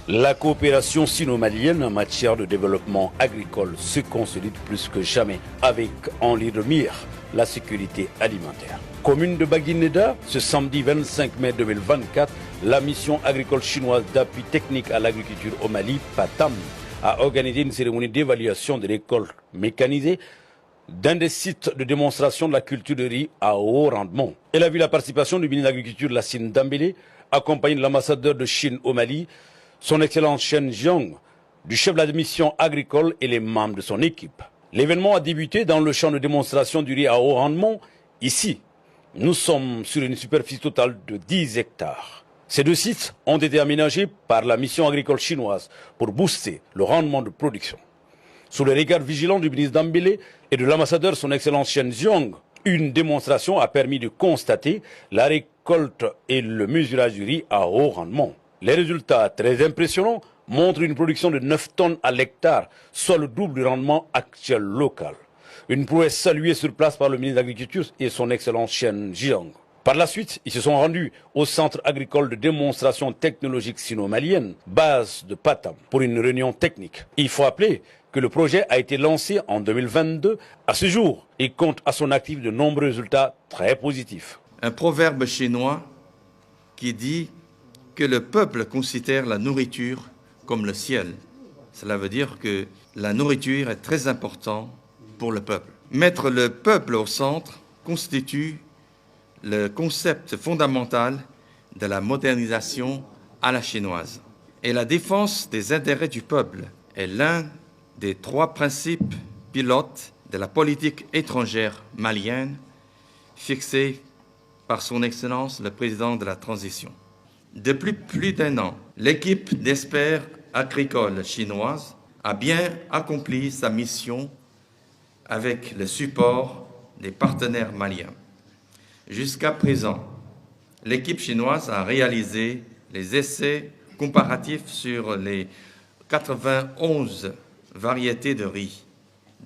La coopération sino-malienne en matière de développement agricole se consolide plus que jamais avec en ligne de mire la sécurité alimentaire. Commune de Baguineda, ce samedi 25 mai 2024, la mission agricole chinoise d'appui technique à l'agriculture au Mali, PATAM, a organisé une cérémonie d'évaluation de l'école mécanisée d'un des sites de démonstration de la culture de riz à haut rendement. Elle a vu la participation du ministre de l'Agriculture, Lassine Dambélé, accompagné de l'ambassadeur de Chine au Mali, son Excellence Chen Jiang, du chef de la mission agricole et les membres de son équipe. L'événement a débuté dans le champ de démonstration du riz à haut rendement. Ici, nous sommes sur une superficie totale de 10 hectares. Ces deux sites ont été aménagés par la mission agricole chinoise pour booster le rendement de production. Sous le regard vigilant du ministre Dambélé et de l'ambassadeur son Excellence Chen Jiang, une démonstration a permis de constater la récolte et le mesurage du riz à haut rendement. Les résultats très impressionnants montrent une production de 9 tonnes à l'hectare, soit le double du rendement actuel local. Une prouesse saluée sur place par le ministre de l'Agriculture et son Excellence Chen Jiang. Par la suite, ils se sont rendus au centre agricole de démonstration technologique sino-malienne, base de PATAM, pour une réunion technique. Il faut rappeler que le projet a été lancé en 2022. À ce jour, il compte à son actif de nombreux résultats très positifs. Un proverbe chinois qui dit que le peuple considère la nourriture comme le ciel. Cela veut dire que la nourriture est très importante pour le peuple. Mettre le peuple au centre constitue le concept fondamental de la modernisation à la chinoise. Et la défense des intérêts du peuple est l'un des 3 principes pilotes de la politique étrangère malienne fixée par son Excellence le Président de la Transition. Depuis plus d'1 an, l'équipe d'experts agricoles chinoise a bien accompli sa mission avec le support des partenaires maliens. Jusqu'à présent, l'équipe chinoise a réalisé les essais comparatifs sur les 91 variétés de riz,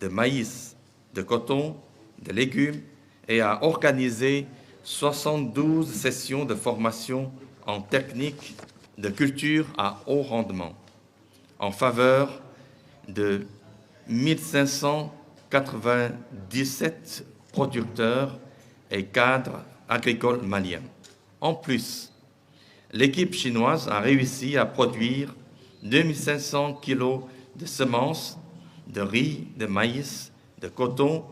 de maïs, de coton, de légumes et a organisé 72 sessions de formation en technique de culture à haut rendement en faveur de 1597 producteurs et cadres agricoles maliens. En plus, l'équipe chinoise a réussi à produire 2500 kilos de semences de riz, de maïs, de coton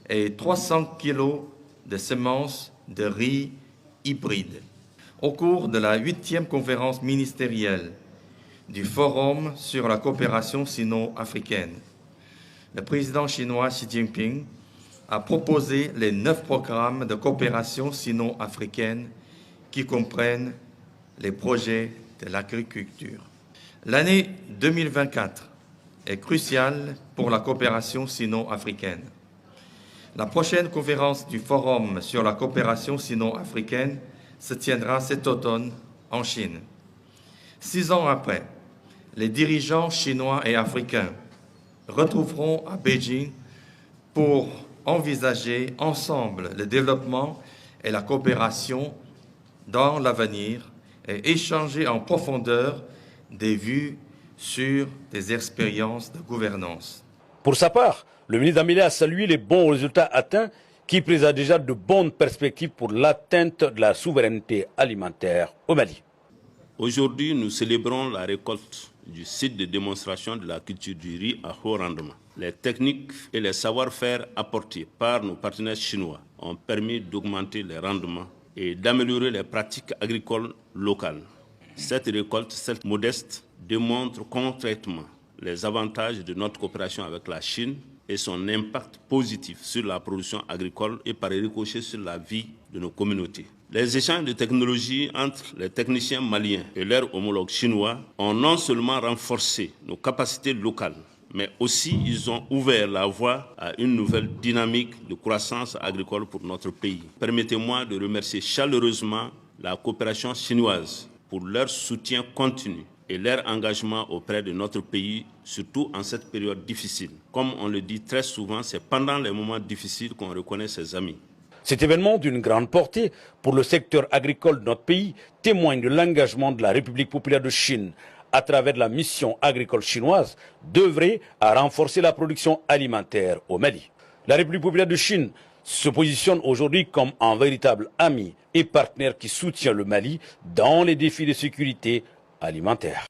et 300 kilos de semences de riz hybride. Au cours de la 8e conférence ministérielle du Forum sur la coopération sino-africaine, le président chinois Xi Jinping a proposé les 9 programmes de coopération sino-africaine qui comprennent les projets de l'agriculture. L'année 2024 est cruciale pour la coopération sino-africaine. La prochaine conférence du Forum sur la coopération sino-africaine se tiendra cet automne en Chine. 6 ans après, les dirigeants chinois et africains retrouveront à Beijing pour envisager ensemble le développement et la coopération dans l'avenir et échanger en profondeur des vues sur des expériences de gouvernance. Pour sa part, le ministre Dambélé a salué les bons résultats atteints qui présentent déjà de bonnes perspectives pour l'atteinte de la souveraineté alimentaire au Mali. Aujourd'hui, nous célébrons la récolte du site de démonstration de la culture du riz à haut rendement. Les techniques et les savoir-faire apportés par nos partenaires chinois ont permis d'augmenter les rendements et d'améliorer les pratiques agricoles locales. Cette récolte, certes modeste, démontre concrètement les avantages de notre coopération avec la Chine et son impact positif sur la production agricole et par ricochet sur la vie de nos communautés. Les échanges de technologies entre les techniciens maliens et leurs homologues chinois ont non seulement renforcé nos capacités locales, mais aussi ils ont ouvert la voie à une nouvelle dynamique de croissance agricole pour notre pays. Permettez-moi de remercier chaleureusement la coopération chinoise pour leur soutien continu et leur engagement auprès de notre pays, surtout en cette période difficile. Comme on le dit très souvent, c'est pendant les moments difficiles qu'on reconnaît ses amis. Cet événement d'une grande portée pour le secteur agricole de notre pays témoigne de l'engagement de la République populaire de Chine à travers la mission agricole chinoise, d'œuvrer à renforcer la production alimentaire au Mali. La République populaire de Chine se positionne aujourd'hui comme un véritable ami et partenaire qui soutient le Mali dans les défis de sécurité alimentaire.